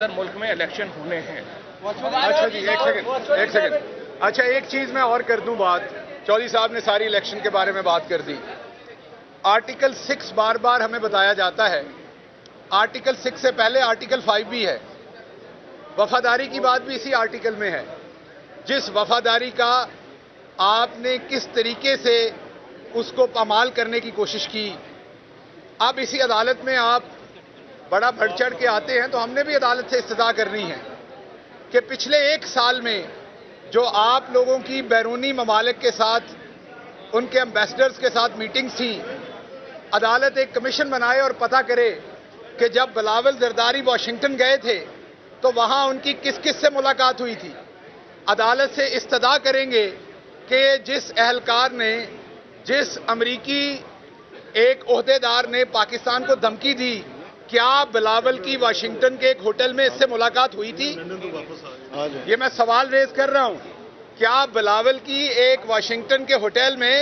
ملک میں الیکشن ہونے ہیں۔ اچھا جی ایک سیکنڈ اچھا ایک چیز میں اور کر دوں بات۔ چودھری صاحب نے ساری الیکشن کے بارے میں بات کر دی۔ آرٹیکل 6 بار بار ہمیں بتایا جاتا ہے، آرٹیکل 6 سے پہلے آرٹیکل 5 بھی ہے۔ وفاداری کی بات بھی اسی آرٹیکل میں ہے۔ جس وفاداری کا آپ نے کس طریقے سے اس کو پامال کرنے کی کوشش کی، اب اسی عدالت میں آپ بڑا بڑھ چڑھ کے آتے ہیں تو ہم نے بھی عدالت سے استدعا کرنی ہے کہ پچھلے 1 سال میں جو آپ لوگوں کی بیرونی ممالک کے ساتھ، ان کے ایمبیسڈرز کے ساتھ میٹنگز تھیں، عدالت ایک کمیشن بنائے اور پتہ کرے کہ جب بلاول زرداری واشنگٹن گئے تھے تو وہاں ان کی کس کس سے ملاقات ہوئی تھی۔ عدالت سے استدعا کریں گے کہ جس اہلکار نے، جس امریکی ایک عہدیدار نے پاکستان کو دھمکی دی، کیا بلاول کی واشنگٹن کے ایک ہوٹل میں اس سے ملاقات ہوئی تھی؟ یہ میں سوال ریز کر رہا ہوں، کیا بلاول کی ایک واشنگٹن کے ہوٹل میں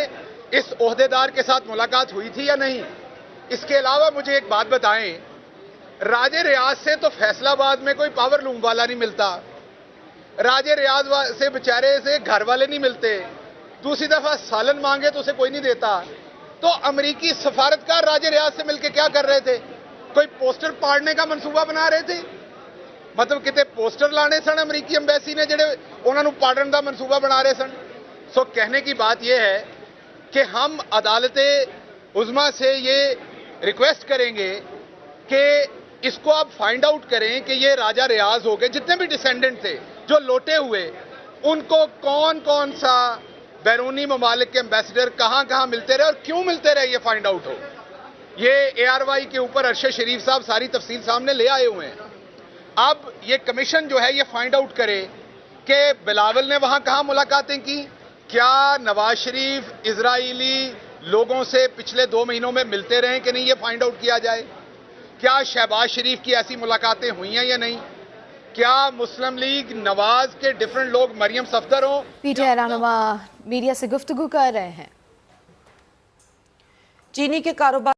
اس عہدیدار کے ساتھ ملاقات ہوئی تھی یا نہیں؟ اس کے علاوہ مجھے ایک بات بتائیں، راج ریاض سے تو فیصل آباد میں کوئی پاور لوم والا نہیں ملتا، راج ریاض سے بیچارے سے گھر والے نہیں ملتے، دوسری دفعہ سالن مانگے تو اسے کوئی نہیں دیتا۔ تو امریکی سفارتکار راج ریاض سے مل کے کیا کر رہے تھے؟ کوئی پوسٹر پاڑنے کا منصوبہ بنا رہے تھے؟ مطلب کتے پوسٹر لانے سن امریکی ایمبیسی نے جڑے انہوں نے پاڑن کا منصوبہ بنا رہے سن۔ سو کہنے کی بات یہ ہے کہ ہم عدالت عظمیٰ سے یہ ریکویسٹ کریں گے کہ اس کو آپ فائنڈ آؤٹ کریں کہ یہ راجہ ریاض ہو گئے، جتنے بھی ڈیسینڈنٹ تھے جو لوٹے ہوئے، ان کو کون کون سا بیرونی ممالک کے ایمبیسڈر کہاں کہاں ملتے رہے اور کیوں ملتے رہے، یہ فائنڈ آؤٹ ہو۔ یہ ARY کے اوپر ارشد شریف صاحب ساری تفصیل سامنے لے آئے ہوئے ہیں۔ اب یہ کمیشن جو ہے یہ فائنڈ آؤٹ کرے کہ بلاول نے وہاں کہاں ملاقاتیں کی، کیا نواز شریف اسرائیلی لوگوں سے پچھلے 2 مہینوں میں ملتے رہے کہ نہیں، یہ فائنڈ آؤٹ کیا جائے۔ کیا شہباز شریف کی ایسی ملاقاتیں ہوئی ہیں یا نہیں؟ کیا مسلم لیگ نواز کے ڈیفرنٹ لوگ مریم صفدر ہوں؟ PTI رہنما میڈیا سے گفتگو کر رہے ہیں۔ چینی کے کاروبار